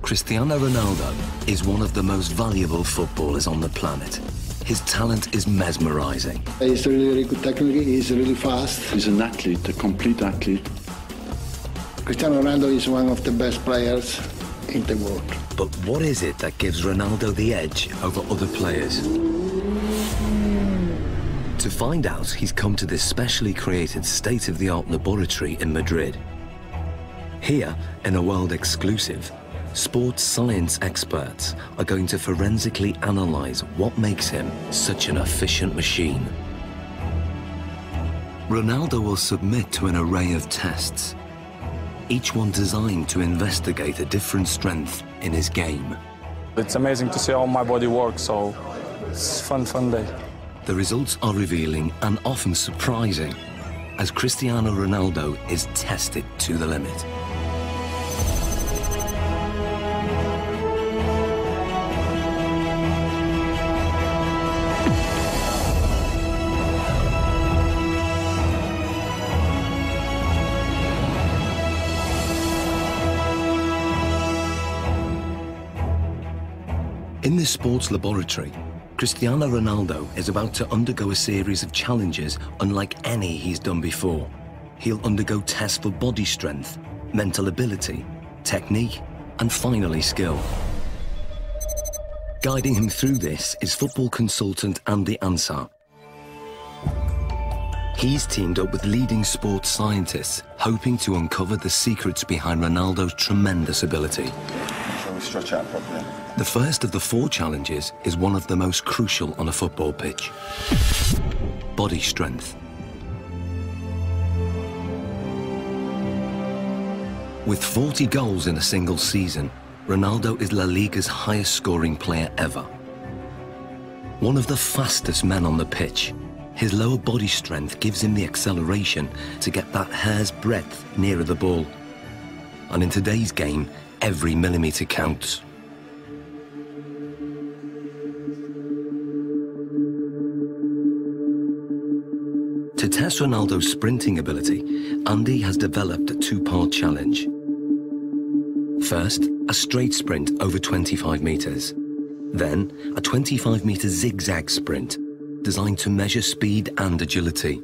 Cristiano Ronaldo is one of the most valuable footballers on the planet. His talent is mesmerizing. He's really good technically, he's really fast. He's an athlete, a complete athlete. Cristiano Ronaldo is one of the best players in the world. But what is it that gives Ronaldo the edge over other players? To find out, he's come to this specially created state-of-the-art laboratory in Madrid. Here, in a world exclusive, sports science experts are going to forensically analyze what makes him such an efficient machine. Ronaldo will submit to an array of tests, each one designed to investigate a different strength in his game. It's amazing to see how my body works, so it's a fun day. The results are revealing and often surprising as Cristiano Ronaldo is tested to the limit. In this sports laboratory, Cristiano Ronaldo is about to undergo a series of challenges unlike any he's done before. He'll undergo tests for body strength, mental ability, technique, and finally skill. Guiding him through this is football consultant Andy Ansar. He's teamed up with leading sports scientists, hoping to uncover the secrets behind Ronaldo's tremendous ability. Shall we stretch out properly? The first of the 4 challenges is one of the most crucial on a football pitch: body strength. With 40 goals in a single season, Ronaldo is La Liga's highest scoring player ever. One of the fastest men on the pitch, his lower body strength gives him the acceleration to get that hair's breadth nearer the ball. And in today's game, every millimetre counts. To test Ronaldo's sprinting ability, Andy has developed a 2-part challenge. First, a straight sprint over 25 metres. Then, a 25-metre zigzag sprint, designed to measure speed and agility.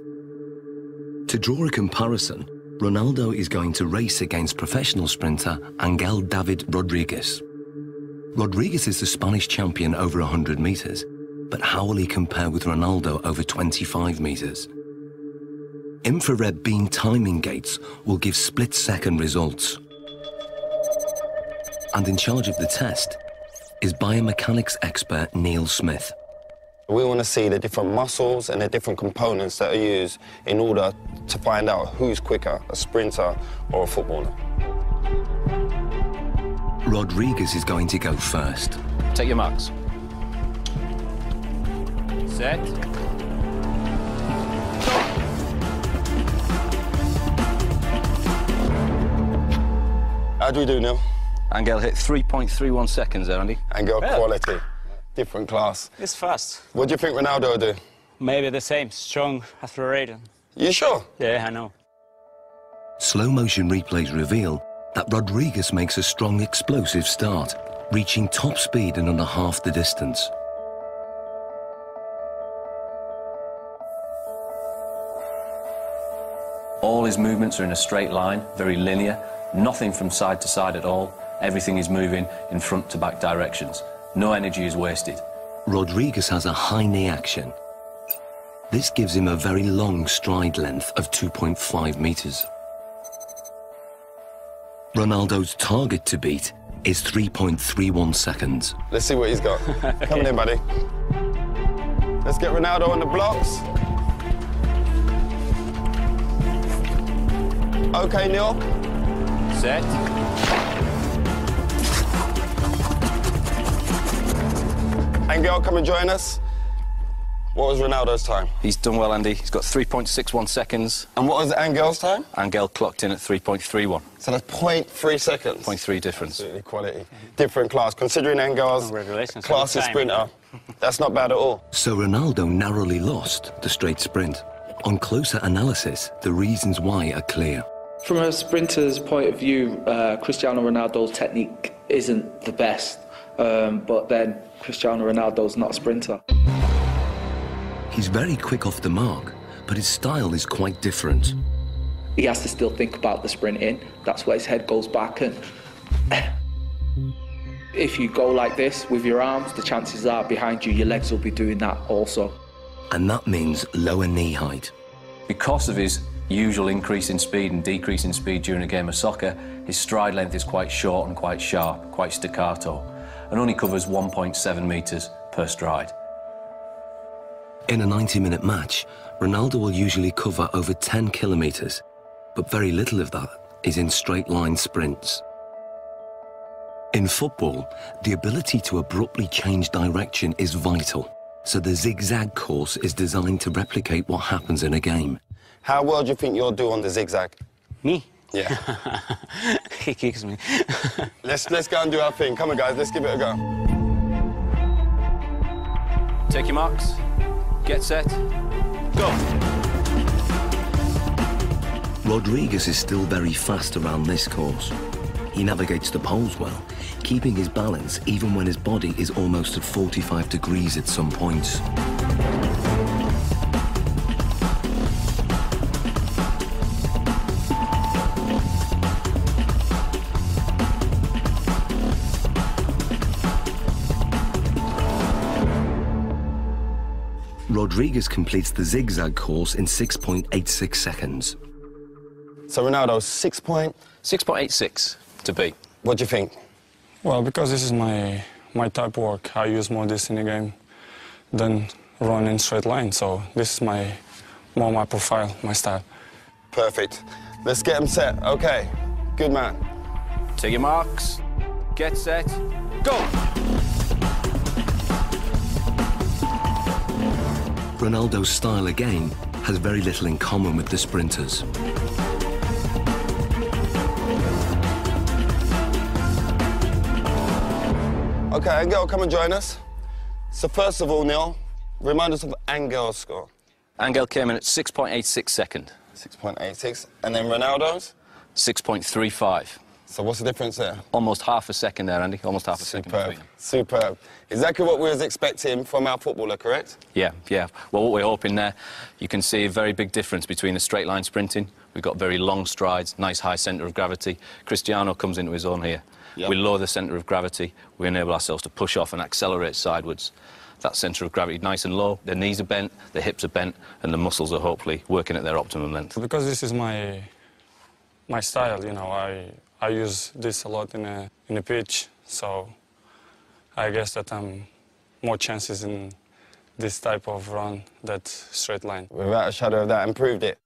To draw a comparison, Ronaldo is going to race against professional sprinter Angel David Rodriguez. Rodriguez is the Spanish champion over 100 metres, but how will he compare with Ronaldo over 25 metres? Infrared beam timing gates will give split-second results. And in charge of the test is biomechanics expert Neil Smith. We want to see the different muscles and the different components that are used in order to find out who's quicker, a sprinter or a footballer. Rodriguez is going to go first. Take your marks. Set. How do we do, Neil? Angel hit 3.31 seconds there, Andy. Angel quality, different class. It's fast. What do you think Ronaldo will do? Maybe the same, strong, accelerated. You sure? Yeah, I know. Slow-motion replays reveal that Rodriguez makes a strong, explosive start, reaching top speed in under half the distance. All his movements are in a straight line, very linear, nothing from side to side at all. Everything is moving in front to back directions. No energy is wasted. Rodriguez has a high knee action. This gives him a very long stride length of 2.5 metres. Ronaldo's target to beat is 3.31 seconds. Let's see what he's got. Come on in, buddy. Let's get Ronaldo on the blocks. Okay, Neil. Set. Angel, come and join us. What was Ronaldo's time? He's done well, Andy. He's got 3.61 seconds. And what was Angel's time? Angel clocked in at 3.31. So that's 0.3 seconds. 0.3 difference. Absolutely quality. Different class. Considering Angel's class as sprinter, that's not bad at all. So Ronaldo narrowly lost the straight sprint. On closer analysis, the reasons why are clear. From a sprinter's point of view, Cristiano Ronaldo's technique isn't the best, but then Cristiano Ronaldo's not a sprinter. He's very quick off the mark, but his style is quite different. He has to still think about the sprinting. That's why his head goes back, and if you go like this with your arms, the chances are behind you, your legs will be doing that also. And that means lower knee height. Because of his usual increase in speed and decrease in speed during a game of soccer, his stride length is quite short and quite sharp, quite staccato, and only covers 1.7 metres per stride. In a 90-minute match, Ronaldo will usually cover over 10 kilometres, but very little of that is in straight-line sprints. In football, the ability to abruptly change direction is vital, so the zigzag course is designed to replicate what happens in a game. How well do you think you'll do on the zigzag? Me? Yeah. He kicks me. Let's go and do our thing. Come on, guys, let's give it a go. Take your marks. Get set. Go. Rodriguez is still very fast around this course. He navigates the poles well, keeping his balance even when his body is almost at 45 degrees at some points. Rodriguez completes the zigzag course in 6.86 seconds. So Ronaldo, 6.86 to beat. What do you think? Well, because this is my type of work, I use more this in the game than run in straight line. So this is more my profile, my style. Perfect. Let's get him set. Okay, good man. Take your marks. Get set. Go. Ronaldo's style again has very little in common with the sprinters. Okay, Angel, come and join us. So first of all, Neil, remind us of Angel's score. Angel came in at 6.86 second. 6.86. And then Ronaldo's? 6.35. So what's the difference there? Almost half a second there, Andy. Almost half a second between them. Superb. Exactly what we was expecting from our footballer, correct? Yeah. Well, what we're hoping there, you can see a very big difference between the straight line sprinting. We've got very long strides, nice high centre of gravity. Cristiano comes into his own here. Yep. We lower the centre of gravity. We enable ourselves to push off and accelerate sidewards. That centre of gravity nice and low. The knees are bent, the hips are bent, and the muscles are hopefully working at their optimum length. Because this is my style, you know, I use this a lot in a pitch, so I guess that I'm more chances in this type of run than straight line. Without a shadow of that, improved it.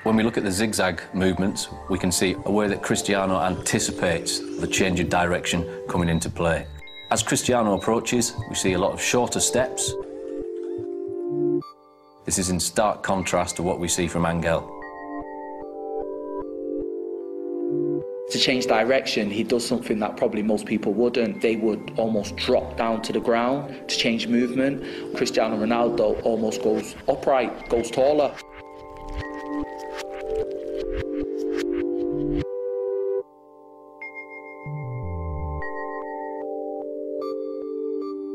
When we look at the zigzag movements, we can see a way that Cristiano anticipates the change of direction coming into play. As Cristiano approaches, we see a lot of shorter steps. This is in stark contrast to what we see from Angel. To change direction, he does something that probably most people wouldn't. They would almost drop down to the ground to change movement. Cristiano Ronaldo almost goes upright, goes taller.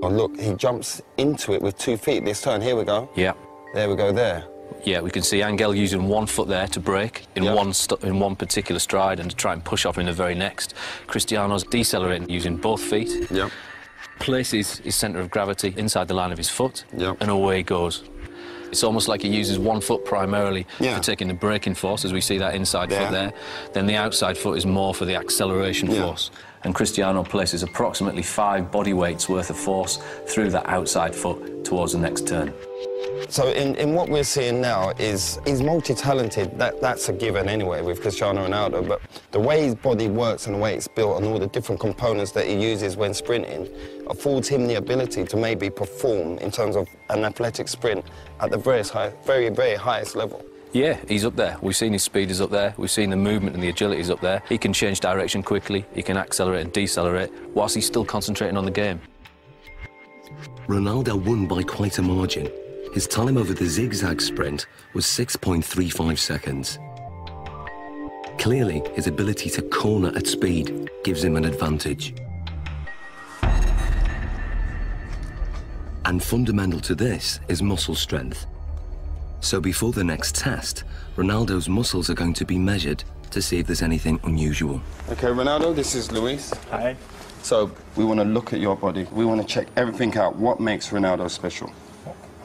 Oh, look, he jumps into it with 2 feet this turn. Here we go. Yeah. There we go, there. Yeah, we can see Angel using 1 foot there to break in one particular stride and to try and push off in the very next. Cristiano's decelerating using both feet. Yeah. Places his centre of gravity inside the line of his foot, yeah, and away he goes. It's almost like he uses 1 foot primarily for taking the braking force, as we see that inside foot there. Then the outside foot is more for the acceleration force. And Cristiano places approximately 5 body weights worth of force through that outside foot towards the next turn. So in what we're seeing now is he's multi-talented. That's a given anyway with Cristiano Ronaldo, but the way his body works and the way it's built and all the different components that he uses when sprinting affords him the ability to maybe perform in terms of an athletic sprint at the very, very highest level. Yeah, he's up there. We've seen his speed is up there. We've seen the movement and the agility is up there. He can change direction quickly. He can accelerate and decelerate whilst he's still concentrating on the game. Ronaldo won by quite a margin. His time over the zigzag sprint was 6.35 seconds. Clearly, his ability to corner at speed gives him an advantage. And fundamental to this is muscle strength. So before the next test, Ronaldo's muscles are going to be measured to see if there's anything unusual. Okay, Ronaldo, this is Luis. Hi. So we want to look at your body. We want to check everything out. What makes Ronaldo special?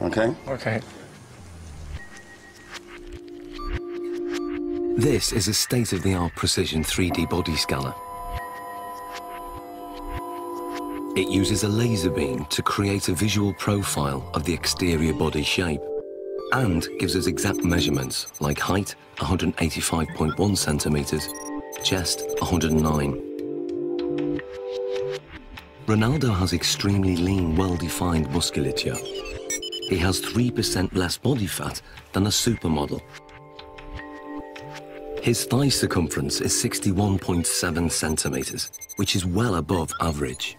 Okay? Okay. This is a state-of-the-art precision 3D body scanner. It uses a laser beam to create a visual profile of the exterior body shape and gives us exact measurements like height, 185.1 centimeters, chest, 109. Ronaldo has extremely lean, well-defined musculature. He has 3% less body fat than a supermodel. His thigh circumference is 61.7 centimeters, which is well above average.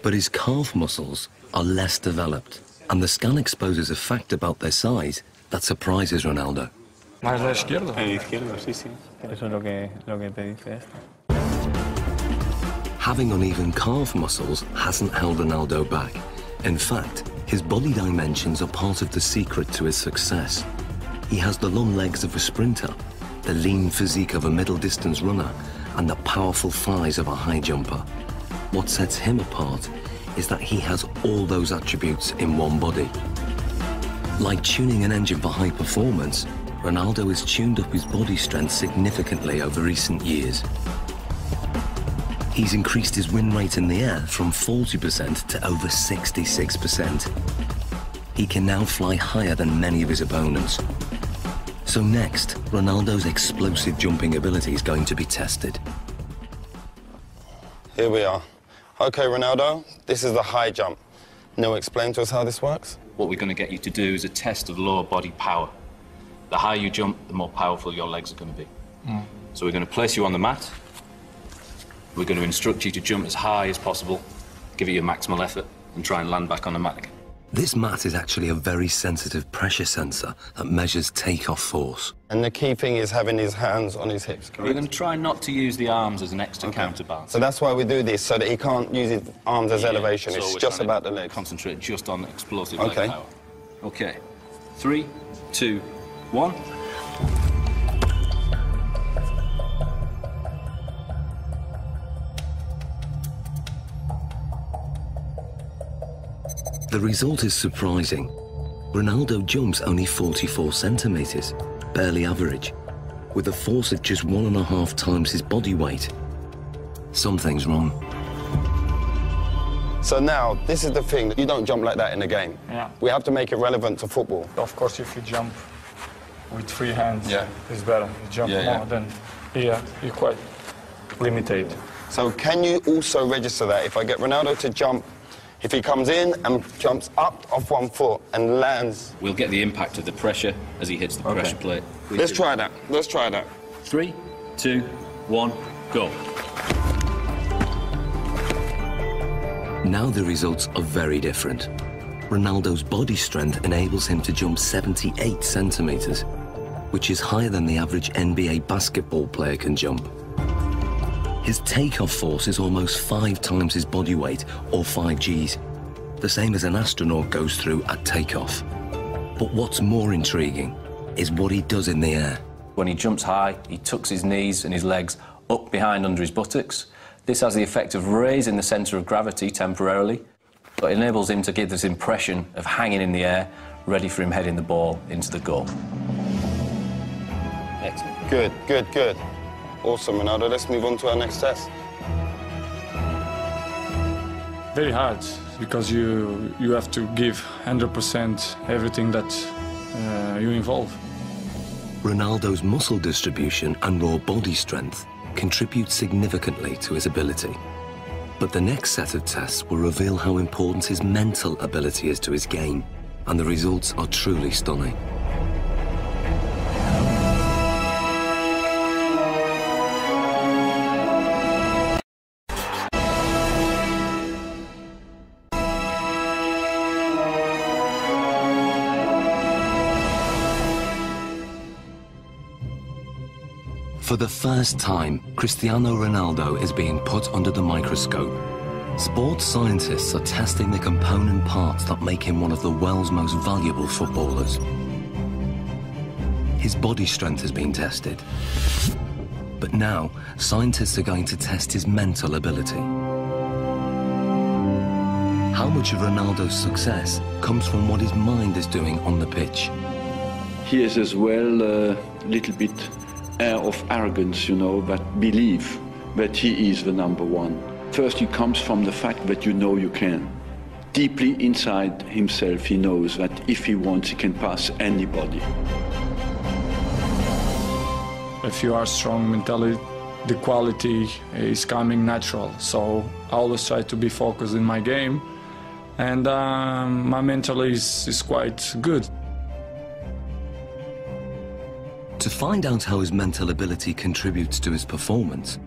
But his calf muscles are less developed, and the scan exposes a fact about their size that surprises Ronaldo. Más la izquierda. El izquierdo, sí, sí. Eso es lo que te dice esto. Having uneven calf muscles hasn't held Ronaldo back. In fact, his body dimensions are part of the secret to his success. He has the long legs of a sprinter, the lean physique of a middle-distance runner, and the powerful thighs of a high jumper. What sets him apart is that he has all those attributes in one body. Like tuning an engine for high performance, Ronaldo has tuned up his body strength significantly over recent years. He's increased his win rate in the air from 40% to over 66%. He can now fly higher than many of his opponents. So next, Ronaldo's explosive jumping ability is going to be tested. Here we are. Okay, Ronaldo, this is the high jump. Now explain to us how this works. What we're going to get you to do is a test of lower body power. The higher you jump, the more powerful your legs are going to be. So we're going to place you on the mat. We're going to instruct you to jump as high as possible, give it your maximal effort, and try and land back on the mat again. This mat is actually a very sensitive pressure sensor that measures takeoff force. And the key thing is having his hands on his hips, correct? We're going to try not to use the arms as an extra counterbalance. So that's why we do this, so that he can't use his arms as elevation. It's just about the legs. Concentrate just on explosive leg power. Okay. 3, 2, 1. The result is surprising. Ronaldo jumps only 44 centimeters, barely average, with a force of just 1.5 times his body weight. Something's wrong. So now, this is the thing. You don't jump like that in a game. Yeah. We have to make it relevant to football. Of course, if you jump with free hands, it's better. You jump more, then you're quite limited. So can you also register that? If I get Ronaldo to jump, if he comes in and jumps up off one foot and lands... We'll get the impact of the pressure as he hits the pressure plate. Let's try that. Let's try that. 3, 2, 1, go. Now the results are very different. Ronaldo's body strength enables him to jump 78 centimeters, which is higher than the average NBA basketball player can jump. His takeoff force is almost 5 times his body weight, or 5 Gs, the same as an astronaut goes through at takeoff. But what's more intriguing is what he does in the air. When he jumps high, he tucks his knees and his legs up behind under his buttocks. This has the effect of raising the centre of gravity temporarily, but enables him to give this impression of hanging in the air, ready for him heading the ball into the goal. Excellent. Good, good, good. Awesome, Ronaldo. Let's move on to our next test. Very hard, because you have to give 100% everything that you involve. Ronaldo's muscle distribution and raw body strength contribute significantly to his ability. But the next set of tests will reveal how important his mental ability is to his game, and the results are truly stunning. For the first time, Cristiano Ronaldo is being put under the microscope. Sports scientists are testing the component parts that make him one of the world's most valuable footballers. His body strength has been tested. But now, scientists are going to test his mental ability. How much of Ronaldo's success comes from what his mind is doing on the pitch? He has as well a little bit air of arrogance, you know, that belief that he is the number one. First, it comes from the fact that you know you can. Deeply inside himself, he knows that if he wants, he can pass anybody. If you are strong mentally, the quality is coming natural. So I always try to be focused in my game, and my mental is quite good. To find out how his mental ability contributes to his performance,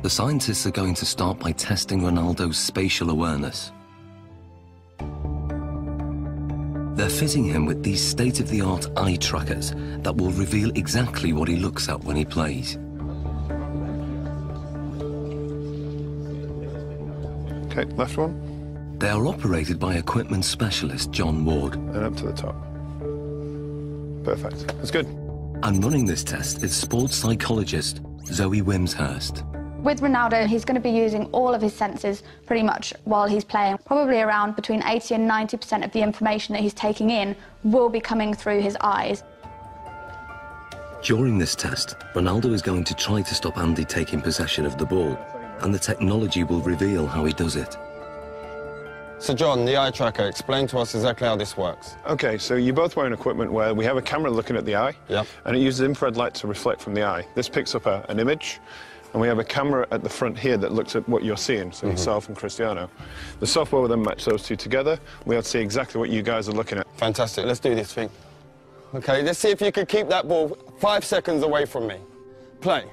the scientists are going to start by testing Ronaldo's spatial awareness. They're fitting him with these state-of-the-art eye trackers that will reveal exactly what he looks at when he plays. Okay, left one. They are operated by equipment specialist John Ward. And up to the top. Perfect. That's good. And running this test is sports psychologist Zoe Wimshurst. With Ronaldo, he's going to be using all of his senses pretty much while he's playing. Probably around between 80 and 90% of the information that he's taking in will be coming through his eyes. During this test, Ronaldo is going to try to stop Andy taking possession of the ball, and the technology will reveal how he does it. So John, the eye tracker, explain to us exactly how this works. Okay, so you're both wearing equipment where we have a camera looking at the eye, and it uses infrared light to reflect from the eye. This picks up an image, and we have a camera at the front here that looks at what you're seeing, so yourself and Cristiano. The software will then match those two together. We'll see exactly what you guys are looking at. Fantastic, let's do this thing. Okay, let's see if you can keep that ball 5 seconds away from me. Play.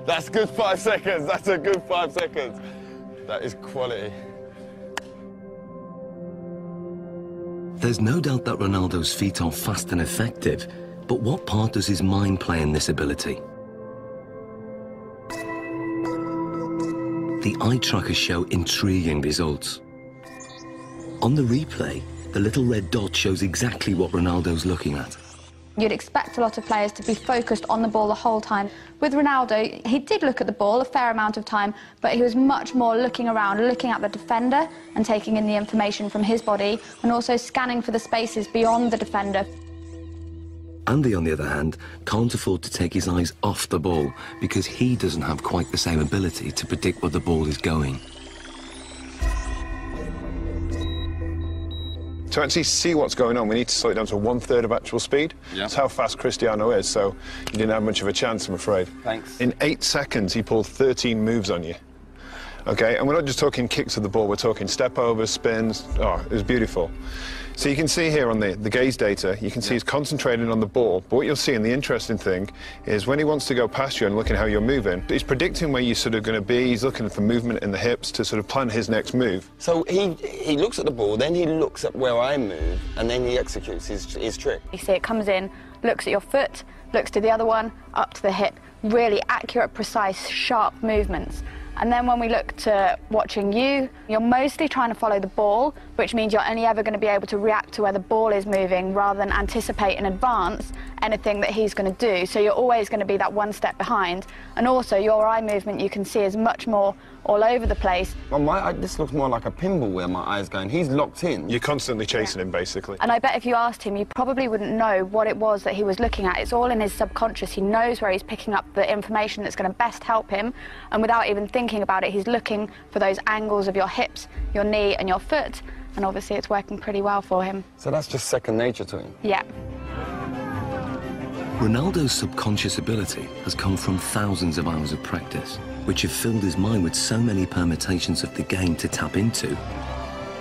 That's good 5 seconds, that's a good 5 seconds. That is quality. There's no doubt that Ronaldo's feet are fast and effective, but what part does his mind play in this ability? The eye trackers show intriguing results. On the replay, the little red dot shows exactly what Ronaldo's looking at. You'd expect a lot of players to be focused on the ball the whole time. With Ronaldo, he did look at the ball a fair amount of time, but he was much more looking around, looking at the defender and taking in the information from his body, and also scanning for the spaces beyond the defender. Andy, on the other hand, can't afford to take his eyes off the ball because he doesn't have quite the same ability to predict where the ball is going. To actually see what's going on, we need to slow it down to 1/3 of actual speed. That's how fast Cristiano is, so he didn't have much of a chance, I'm afraid. Thanks. In 8 seconds, he pulled 13 moves on you. Okay, and we're not just talking kicks of the ball, we're talking step-overs, spins. Oh, it was beautiful. So you can see here on the gaze data, you can see he's concentrating on the ball, but what you'll see, and the interesting thing, is when he wants to go past you and looking at how you're moving, he's predicting where you're sort of going to be, he's looking for movement in the hips to sort of plan his next move. So he looks at the ball, then he looks at where I move, and then he executes his trick. You see it comes in, looks at your foot, looks to the other one, up to the hip. Really accurate, precise, sharp movements. And then when we look to watching you, you're mostly trying to follow the ball, which means you're only ever going to be able to react to where the ball is moving rather than anticipate in advance anything that he's going to do. So you're always going to be that one step behind. And also your eye movement you can see is much more all over the place. Well, this looks more like a pinball where my eye's going. He's locked in. You're constantly chasing him, basically. And I bet if you asked him, you probably wouldn't know what it was that he was looking at. It's all in his subconscious. He knows where he's picking up the information that's going to best help him. And without even thinking about it, he's looking for those angles of your hips, your knee and your foot. And obviously it's working pretty well for him. So that's just second nature to him? Yeah. Ronaldo's subconscious ability has come from thousands of hours of practice, which have filled his mind with so many permutations of the game to tap into,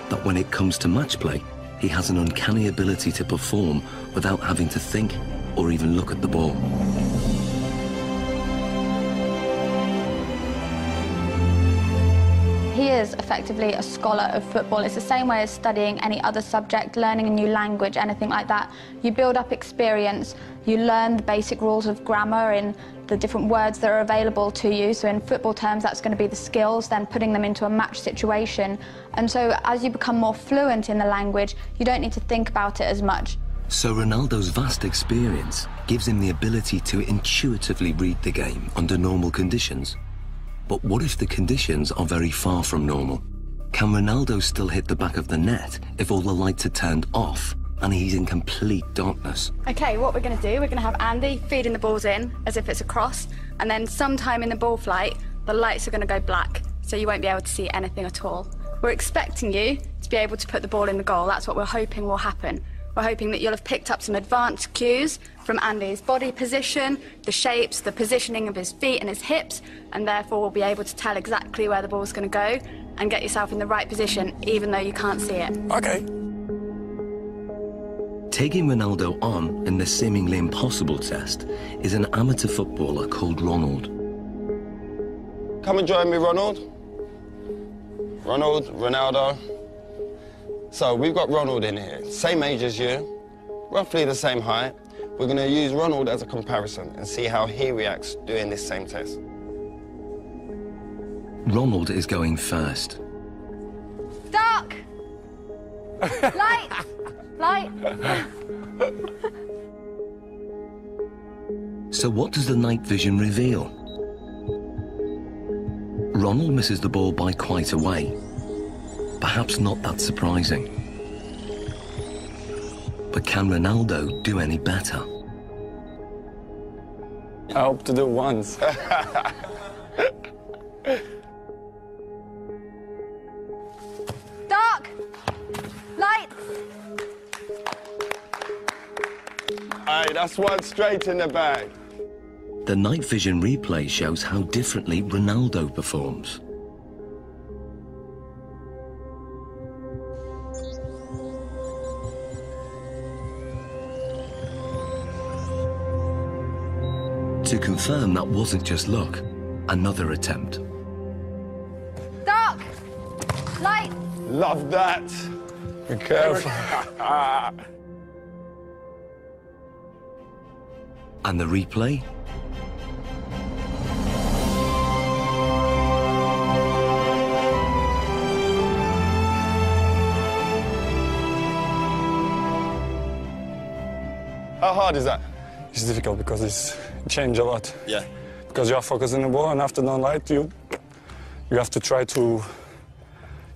that when it comes to match play, he has an uncanny ability to perform without having to think or even look at the ball. He he is effectively a scholar of football. It's the same way as studying any other subject, learning a new language, anything like that. You build up experience, you learn the basic rules of grammar in the different words that are available to you. So in football terms, that's going to be the skills, then putting them into a match situation. And so as you become more fluent in the language, you don't need to think about it as much. So Ronaldo's vast experience gives him the ability to intuitively read the game under normal conditions. But what if the conditions are very far from normal? Can Ronaldo still hit the back of the net if all the lights are turned off and he's in complete darkness? OK, what we're going to do, we're going to have Andy feeding the balls in as if it's a cross, and then sometime in the ball flight, the lights are going to go black, so you won't be able to see anything at all. We're expecting you to be able to put the ball in the goal. That's what we're hoping will happen. We're hoping that you'll have picked up some advanced cues from Andy's body position, the shapes, the positioning of his feet and his hips, and therefore we'll be able to tell exactly where the ball's going to go and get yourself in the right position, even though you can't see it. OK. Taking Ronaldo on in the seemingly impossible test is an amateur footballer called Ronald. Come and join me, Ronald. Ronaldo. So we've got Ronald in here, same age as you, roughly the same height. We're going to use Ronald as a comparison and see how he reacts doing this same test. Ronald is going first. Dark! Light! Light! So what does the night vision reveal? Ronald misses the ball by quite a way. Perhaps not that surprising. But can Ronaldo do any better? I hope to do once. Dark! Light! Aye, that's one straight in the bag. The night vision replay shows how differently Ronaldo performs. To confirm that wasn't just luck, another attempt. Dark! Light! Love that. Be careful. And the replay? How hard is that? It's difficult because it's changed a lot. Yeah. Because you are focusing the ball, and after the light, you have to try to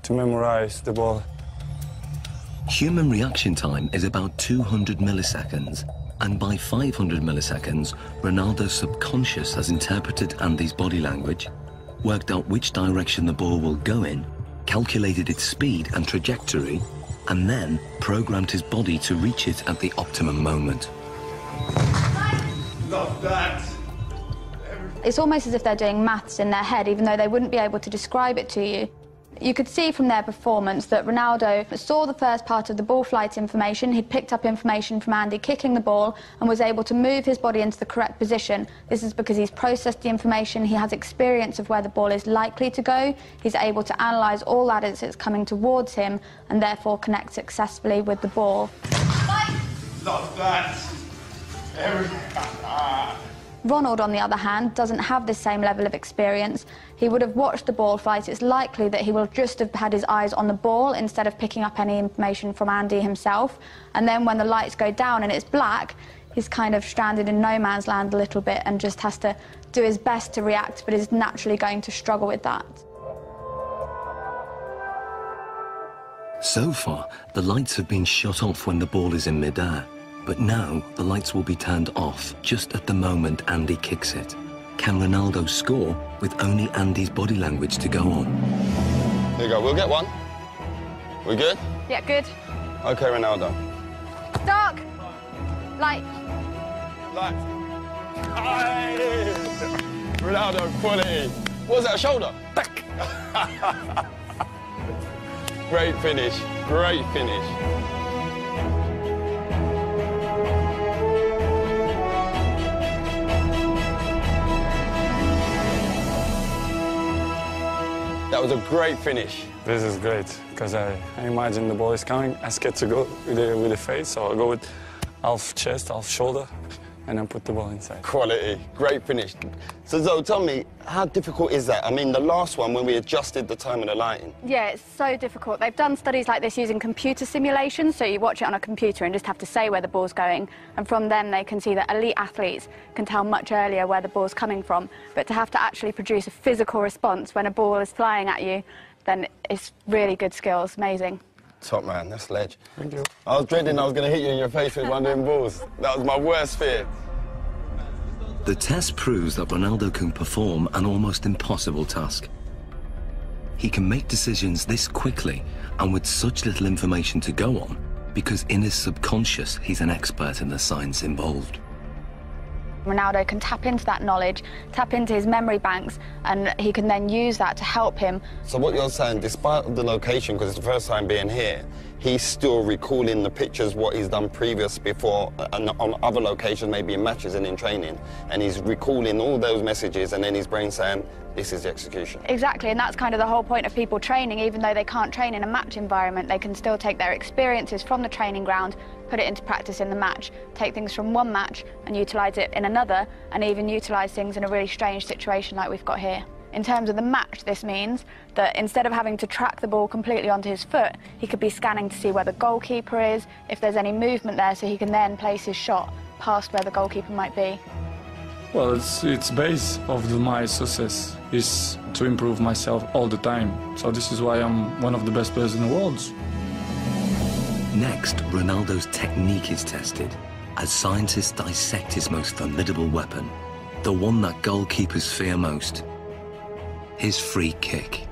memorize the ball. Human reaction time is about 200 milliseconds, and by 500 milliseconds, Ronaldo's subconscious has interpreted Andy's body language, worked out which direction the ball will go in, calculated its speed and trajectory, and then programmed his body to reach it at the optimum moment. Love that. It's almost as if they're doing maths in their head, even though they wouldn't be able to describe it to you. You could see from their performance that Ronaldo saw the first part of the ball flight information. He'd picked up information from Andy kicking the ball and was able to move his body into the correct position. This is because he's processed the information, he has experience of where the ball is likely to go, he's able to analyse all that as it's coming towards him and therefore connect successfully with the ball. Love that. Ronald, on the other hand, doesn't have the same level of experience. He would have watched the ball flight. It's likely that he will just have had his eyes on the ball instead of picking up any information from Andy himself. And then when the lights go down and it's black, he's kind of stranded in no man's land a little bit and just has to do his best to react, but is naturally going to struggle with that. So far, the lights have been shut off when the ball is in midair. But now, the lights will be turned off just at the moment Andy kicks it. Can Ronaldo score with only Andy's body language to go on? Here you go, we'll get one. We good? Yeah, good. OK, Ronaldo. Dark. Light. Light. Aye. Ronaldo, fully. What was that, a shoulder? Back. Great finish, great finish. That was a great finish. This is great, because I imagine the ball is coming. I'm scared to go with the face, so I go with half chest, half shoulder, and then put the ball inside. Quality. Great finish. So, Zoe, tell me, how difficult is that? I mean, the last one, when we adjusted the time of the lighting. Yeah, it's so difficult. They've done studies like this using computer simulations, so you watch it on a computer and just have to say where the ball's going, and from them they can see that elite athletes can tell much earlier where the ball's coming from. But to have to actually produce a physical response when a ball is flying at you, then it's really good skills, amazing. Top man, that's ledge. Thank you. I was dreading I was going to hit you in your face with one of them balls. That was my worst fear. The test proves that Ronaldo can perform an almost impossible task. He can make decisions this quickly and with such little information to go on because in his subconscious he's an expert in the science involved. Ronaldo can tap into that knowledge, tap into his memory banks, and he can then use that to help him. So what you're saying, despite the location, because it's the first time being here, he's still recalling the pictures, what he's done previous before, and on other locations, maybe in matches and in training, and he's recalling all those messages, and then his brain saying, this is the execution. Exactly, and that's kind of the whole point of people training. Even though they can't train in a match environment, they can still take their experiences from the training ground, put it into practice in the match, take things from one match and utilise it in another, and even utilise things in a really strange situation like we've got here. In terms of the match, this means that instead of having to track the ball completely onto his foot, he could be scanning to see where the goalkeeper is, if there's any movement there, so he can then place his shot past where the goalkeeper might be. Well, it's base of my success is to improve myself all the time. So this is why I'm one of the best players in the world. Next, Ronaldo's technique is tested as scientists dissect his most formidable weapon, the one that goalkeepers fear most, his free kick.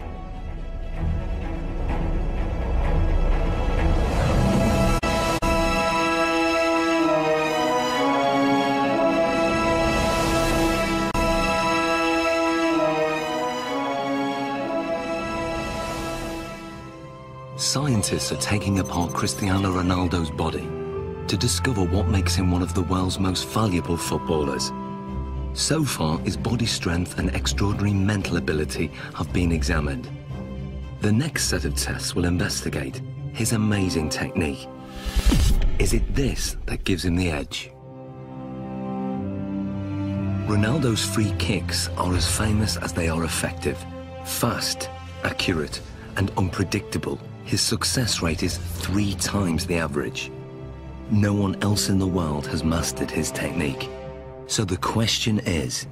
Scientists are taking apart Cristiano Ronaldo's body to discover what makes him one of the world's most valuable footballers. So far, his body strength and extraordinary mental ability have been examined. The next set of tests will investigate his amazing technique. Is it this that gives him the edge? Ronaldo's free kicks are as famous as they are effective. Fast, accurate, and unpredictable. His success rate is 3 times the average. No one else in the world has mastered his technique. So the question is,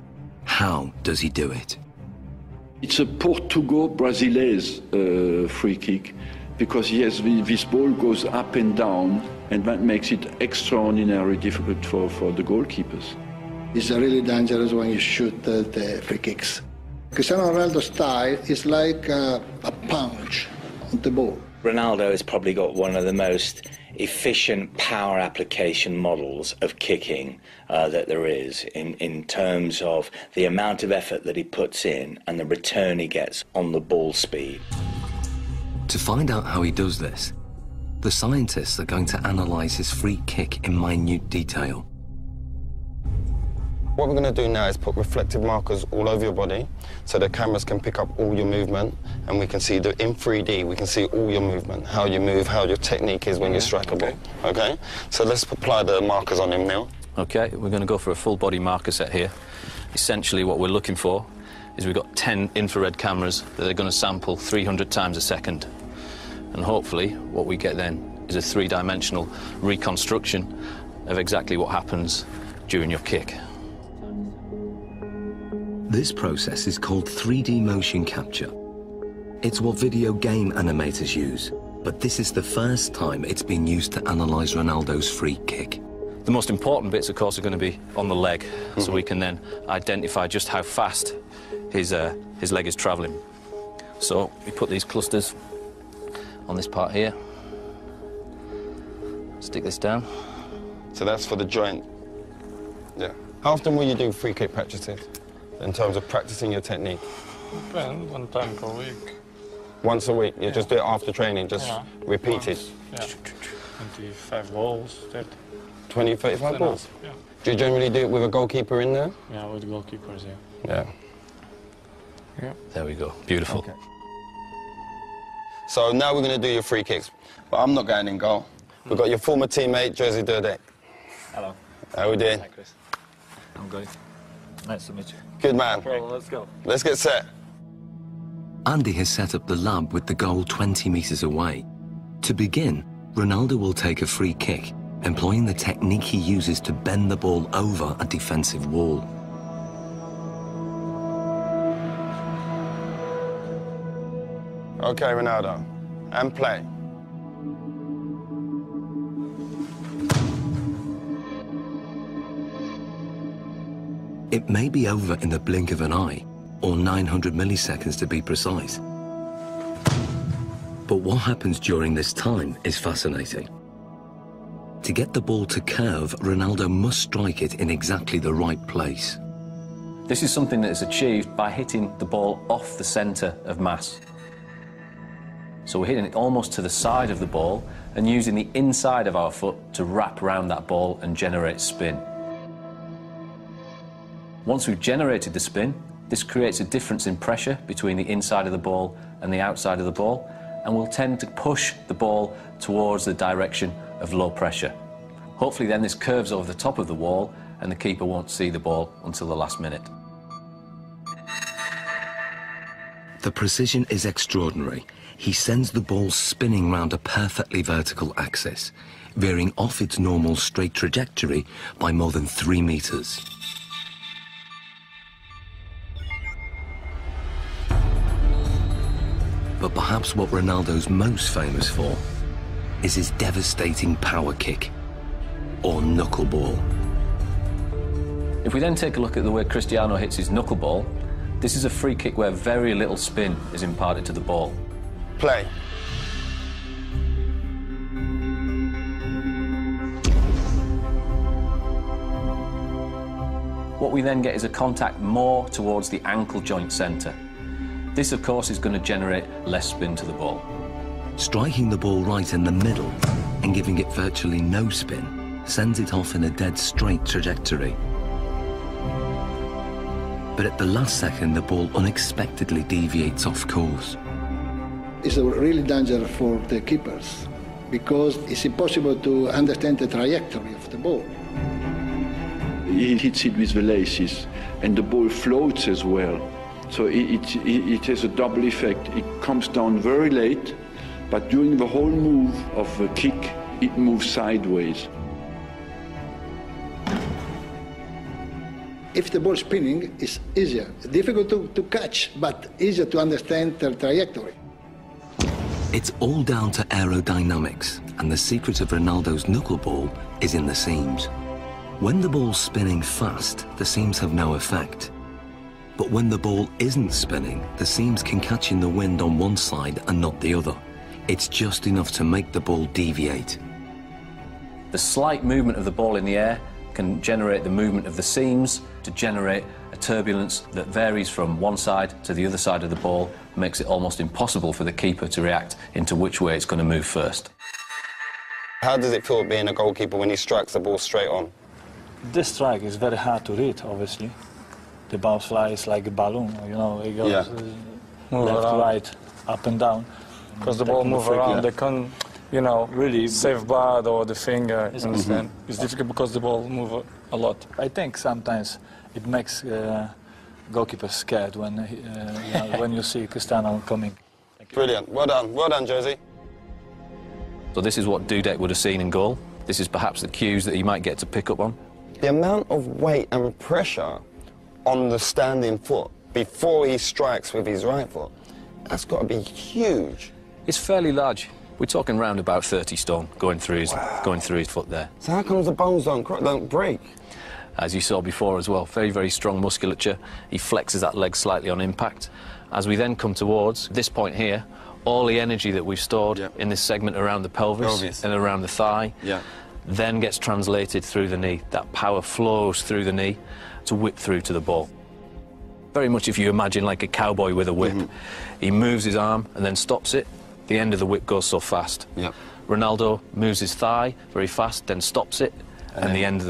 how does he do it? It's a Portugal-Brazilese free kick, because yes, this ball goes up and down, and that makes it extraordinarily difficult for the goalkeepers. It's really dangerous when you shoot the free kicks. Cristiano Ronaldo's style is like a punch on the ball. Ronaldo has probably got one of the most efficient power application models of kicking that there is in terms of the amount of effort that he puts in and the return he gets on the ball speed. To find out how he does this, the scientists are going to analyse his free kick in minute detail. What we're going to do now is put reflective markers all over your body so the cameras can pick up all your movement, and we can see in 3D, we can see all your movement, how you move, how your technique is when you strike a ball, okay? So let's apply the markers on him now. Okay, we're going to go for a full body marker set here. Essentially what we're looking for is we've got 10 infrared cameras that are going to sample 300 times a second. And hopefully what we get then is a 3-dimensional reconstruction of exactly what happens during your kick. This process is called 3D motion capture. It's what video game animators use, but this is the first time it's been used to analyse Ronaldo's free kick. The most important bits, of course, are going to be on the leg, so we can then identify just how fast his leg is travelling. So we put these clusters on this part here, stick this down. So that's for the joint. Yeah. How often will you do free kick practices in terms of practicing your technique? Depends, 1 time per week. Once a week? You just do it after training, just repeat it? Yeah. 25 balls, 30. 20, 35 balls? Yeah. Do you generally do it with a goalkeeper in there? Yeah, with goalkeepers, yeah. Yeah. Yeah. There we go. Beautiful. Okay. So now we're going to do your free kicks. But I'm not going in goal. We've got your former teammate, Jerzy Dudek. Hello. How are we doing? Hi, Chris. I'm good. Nice to meet you. Good man. No problem, let's go. Let's get set. Andy has set up the lab with the goal 20 metres away. To begin, Ronaldo will take a free kick, employing the technique he uses to bend the ball over a defensive wall. OK, Ronaldo. And play. It may be over in the blink of an eye, or 900 milliseconds to be precise. But what happens during this time is fascinating. To get the ball to curve, Ronaldo must strike it in exactly the right place. This is something that is achieved by hitting the ball off the centre of mass. So we're hitting it almost to the side of the ball and using the inside of our foot to wrap around that ball and generate spin. Once we've generated the spin, this creates a difference in pressure between the inside of the ball and the outside of the ball, and will tend to push the ball towards the direction of low pressure. Hopefully then this curves over the top of the wall and the keeper won't see the ball until the last minute. The precision is extraordinary. He sends the ball spinning round a perfectly vertical axis, veering off its normal straight trajectory by more than 3 meters. But perhaps what Ronaldo's most famous for is his devastating power kick, or knuckleball. If we then take a look at the way Cristiano hits his knuckleball, this is a free kick where very little spin is imparted to the ball. Play. What we then get is a contact more towards the ankle joint centre. This, of course, is going to generate less spin to the ball. Striking the ball right in the middle and giving it virtually no spin sends it off in a dead straight trajectory. But at the last second, the ball unexpectedly deviates off course. It's a really danger for the keepers because it's impossible to understand the trajectory of the ball. He hits it with the laces, and the ball floats as well. So it has a double effect. It comes down very late, but during the whole move of the kick, it moves sideways. If the ball spinning, it's easier. Difficult to catch, but easier to understand the trajectory. It's all down to aerodynamics, and the secret of Ronaldo's knuckleball is in the seams. When the ball's spinning fast, the seams have no effect. But when the ball isn't spinning, the seams can catch in the wind on one side and not the other. It's just enough to make the ball deviate. The slight movement of the ball in the air can generate the movement of the seams to generate a turbulence that varies from one side to the other side of the ball, makes it almost impossible for the keeper to react into which way it's going to move first. How does it feel being a goalkeeper when he strikes the ball straight on? This strike is very hard to read, obviously. The ball flies like a balloon, you know, it goes left, right, up and down. Because the ball moves around, they can't, you know, really save bad or the finger, you understand? It's difficult because the ball moves a lot. I think sometimes it makes goalkeepers scared when, you know, when you see Cristiano coming. Brilliant, well done, Jerzy. So this is what Dudek would have seen in goal. This is perhaps the cues that he might get to pick up on. The amount of weight and pressure on the standing foot before he strikes with his right foot, that's got to be huge. It's fairly large. We're talking round about 30 stone going through his foot there. So how comes the bones don't break? As you saw before as well, very, very strong musculature. He flexes that leg slightly on impact. As we then come towards this point here, all the energy that we've stored in this segment around the pelvis and around the thigh then gets translated through the knee. That power flows through the knee to whip through to the ball. Very much if you imagine like a cowboy with a whip. He moves his arm and then stops it. The end of the whip goes so fast. Ronaldo moves his thigh very fast, then stops it, and the end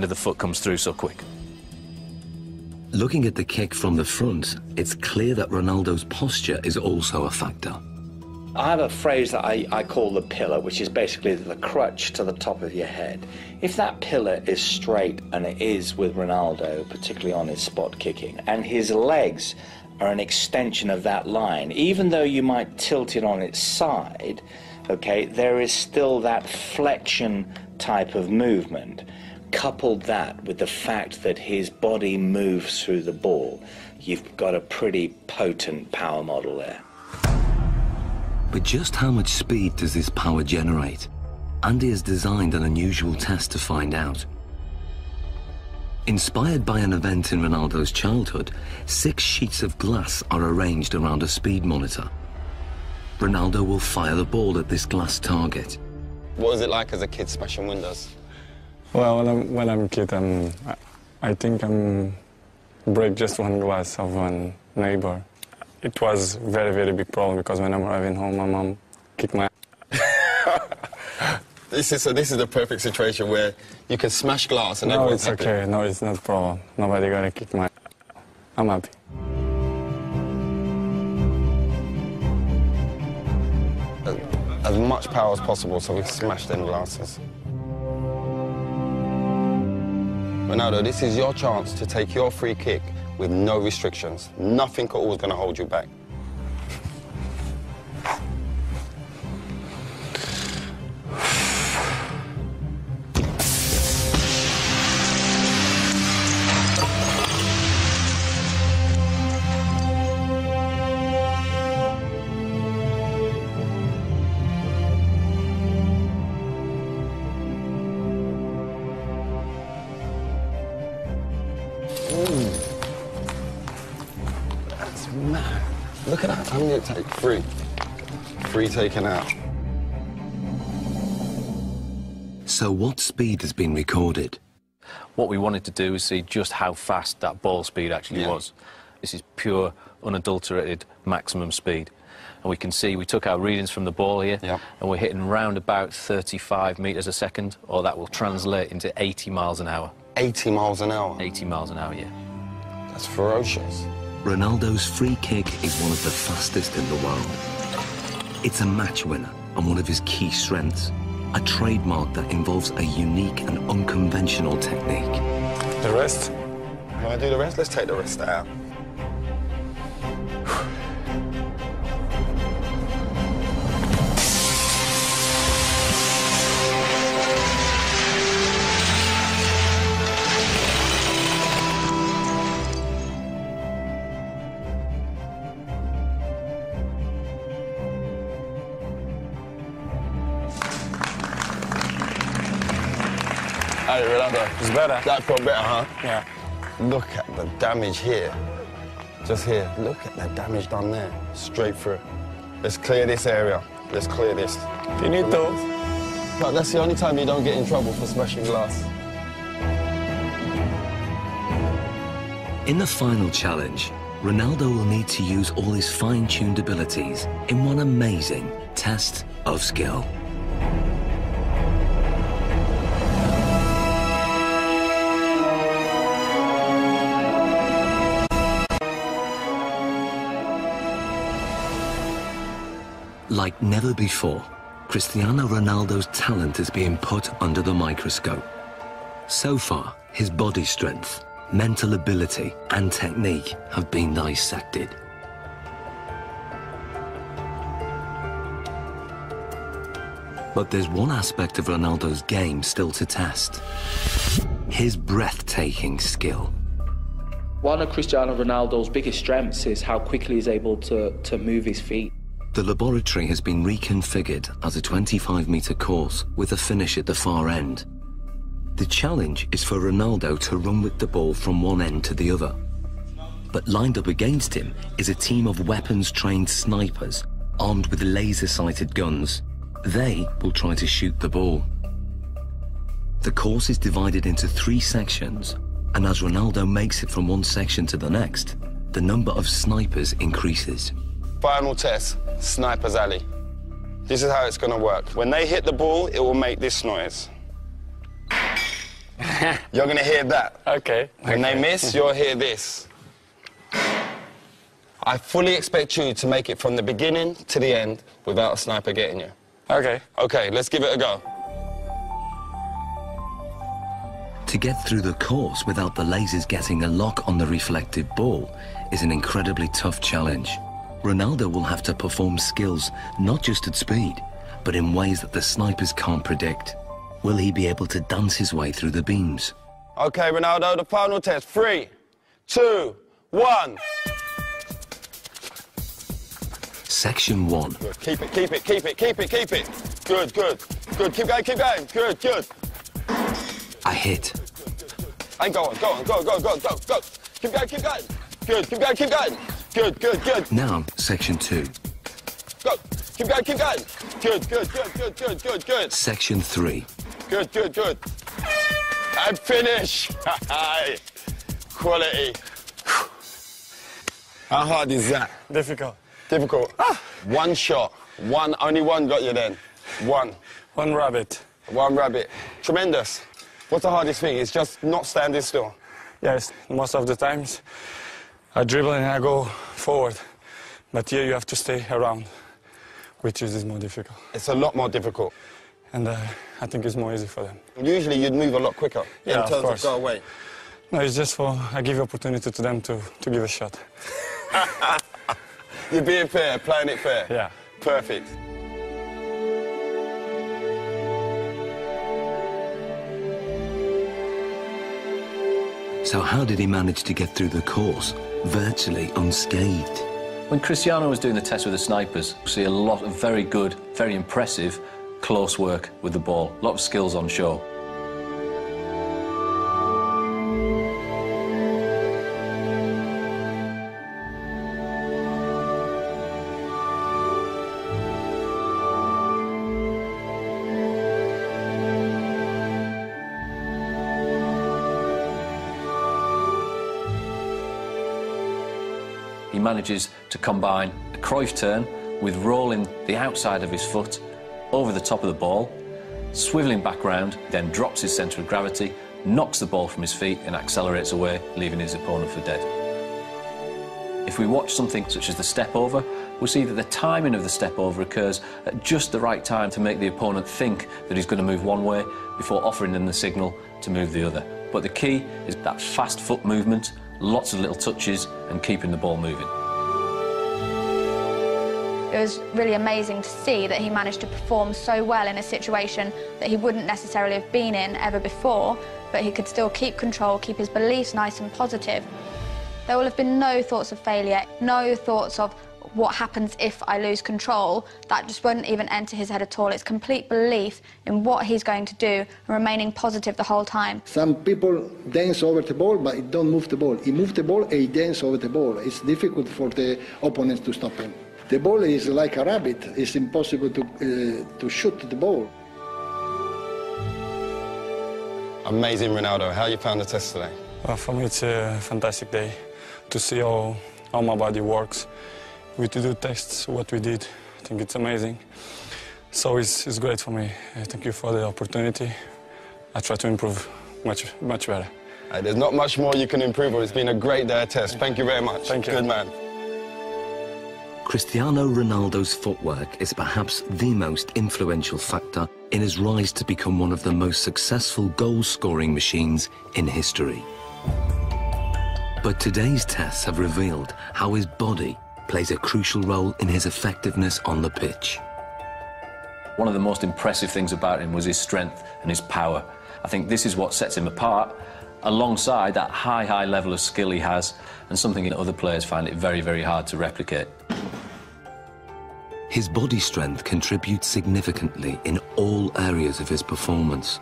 of the foot comes through so quick. Looking at the kick from the front, it's clear that Ronaldo's posture is also a factor. I have a phrase that I call the pillar, which is basically the crutch to the top of your head. If that pillar is straight, and it is with Ronaldo, particularly on his spot kicking, and his legs are an extension of that line, even though you might tilt it on its side, okay, there is still that flexion type of movement. Coupled that with the fact that his body moves through the ball, you've got a pretty potent power model there. But just how much speed does this power generate? Andy has designed an unusual test to find out. Inspired by an event in Ronaldo's childhood, 6 sheets of glass are arranged around a speed monitor. Ronaldo will fire the ball at this glass target. What was it like as a kid smashing windows? Well, when I'm a kid, I think I break just one glass of one neighbor. It was a very, very big problem because when I'm arriving home, my mom kicked my This is the perfect situation where you can smash glass and everyone's happy. No, it's okay. No, it's not a problem. Nobody gonna kick my... I'm happy. As much power as possible so we can smash them glasses. Ronaldo, this is your chance to take your free kick with no restrictions. Nothing at all is going to hold you back. That's mad. Look at that. I'm going to take 3. 3 taken out. So what speed has been recorded? What we wanted to do is see just how fast that ball speed actually was. This is pure, unadulterated maximum speed. And we can see we took our readings from the ball here, and we're hitting round about 35 metres a second, or that will translate into 80 miles an hour. 80 miles an hour? 80 miles an hour, yeah. That's ferocious. Ronaldo's free kick is one of the fastest in the world. It's a match winner and one of his key strengths, a trademark that involves a unique and unconventional technique. The rest? You want to do the rest? Let's take the rest out. Hey, Ronaldo. It's better. That felt better, huh? Yeah. Look at the damage here. Just here. Look at the damage done there. Straight through. Let's clear this area. Let's clear this. Finito. But that's the only time you don't get in trouble for smashing glass. In the final challenge, Ronaldo will need to use all his fine-tuned abilities in one amazing test of skill. Like never before, Cristiano Ronaldo's talent is being put under the microscope. So far, his body strength, mental ability, and technique have been dissected. But there's one aspect of Ronaldo's game still to test: his breathtaking skill. One of Cristiano Ronaldo's biggest strengths is how quickly he's able to move his feet. The laboratory has been reconfigured as a 25-metre course with a finish at the far end. The challenge is for Ronaldo to run with the ball from one end to the other. But lined up against him is a team of weapons-trained snipers armed with laser-sighted guns. They will try to shoot the ball. The course is divided into 3 sections, and as Ronaldo makes it from one section to the next, the number of snipers increases. Final test, Sniper's Alley. This is how it's going to work. When they hit the ball, it will make this noise. You're going to hear that. Okay. When they miss, you'll hear this. I fully expect you to make it from the beginning to the end without a sniper getting you. Okay. Okay, let's give it a go. To get through the course without the lasers getting a lock on the reflective ball is an incredibly tough challenge. Ronaldo will have to perform skills not just at speed, but in ways that the snipers can't predict. Will he be able to dance his way through the beams? Okay, Ronaldo, the final test. 3, 2, 1. Section 1. Good. Keep it, keep it, keep it, keep it, keep it. Good, good, good. Keep going, keep going. Good, good. A hit. And go on, go on, go, go, go, go, go. Keep going, keep going. Good, keep going, keep going. Good, good, good. Now, section 2. Go. Keep going, keep going. Good, good, good, good, good, good, good. Section 3. Good, good, good. And finish. Quality. How hard is that? Difficult. Difficult. One shot. Only one got you then. One. One rabbit. One rabbit. Tremendous. What's the hardest thing? It's just not standing still. Yes, most of the times I dribble and I go forward. But here you have to stay around, which is more difficult. It's a lot more difficult. And I think it's more easy for them. Usually you'd move a lot quicker in terms of go away. No, it's just I give opportunity to them to give a shot. You're being fair, playing it fair. Yeah. Perfect. So how did he manage to get through the course, virtually unscathed? When Cristiano was doing the test with the snipers, we see a lot of very good, very impressive close work with the ball. A lot of skills on show. He manages to combine a Cruyff turn with rolling the outside of his foot over the top of the ball, swivelling back round, then drops his centre of gravity, knocks the ball from his feet and accelerates away, leaving his opponent for dead. If we watch something such as the step over, we'll see that the timing of the step over occurs at just the right time to make the opponent think that he's going to move one way before offering them the signal to move the other. But the key is that fast foot movement, lots of little touches and keeping the ball moving. It was really amazing to see that he managed to perform so well in a situation that he wouldn't necessarily have been in ever before, but he could still keep control, keep his beliefs nice and positive. There will have been no thoughts of failure, no thoughts of what happens if I lose control. That just wouldn't even enter his head at all. It's complete belief in what he's going to do and remaining positive the whole time. Some people dance over the ball, but he don't move the ball. He moves the ball and he dances over the ball. It's difficult for the opponents to stop him. The ball is like a rabbit. It's impossible to shoot the ball. Amazing, Ronaldo. How you found the test today? For me, it's a fantastic day to see how my body works. We do tests, what we did. I think it's amazing. So it's great for me. Thank you for the opportunity. I try to improve much better. There's not much more you can improve on. It's been a great day of test. Thank you very much. Thank you. Good man. Cristiano Ronaldo's footwork is perhaps the most influential factor in his rise to become one of the most successful goal-scoring machines in history. But today's tests have revealed how his body plays a crucial role in his effectiveness on the pitch. One of the most impressive things about him was his strength and his power. I think this is what sets him apart, alongside that high level of skill he has, and something that other players find it very, very hard to replicate. His body strength contributes significantly in all areas of his performance.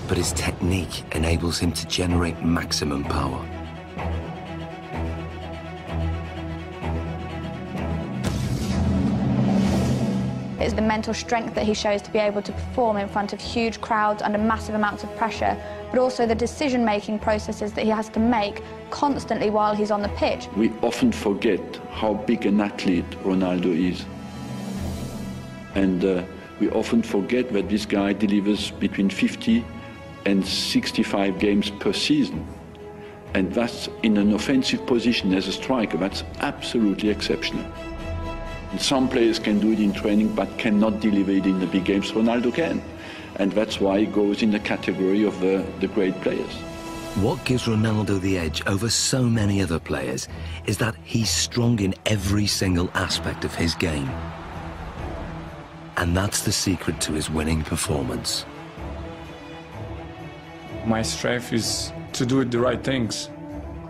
But his technique enables him to generate maximum power. It's the mental strength that he shows to be able to perform in front of huge crowds under massive amounts of pressure, but also the decision-making processes that he has to make constantly while he's on the pitch. We often forget how big an athlete Ronaldo is. And we often forget that this guy delivers between 50 and 65 games per season. And that's in an offensive position as a striker. That's absolutely exceptional. And some players can do it in training but cannot deliver it in the big games. Ronaldo can. And that's why he goes in the category of the great players. What gives Ronaldo the edge over so many other players is that he's strong in every single aspect of his game. And that's the secret to his winning performance. My strength is to do the right things,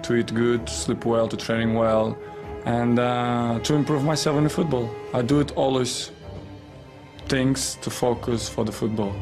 to eat good, to sleep well, to train well, and to improve myself in the football. I do it always things to focus for the football.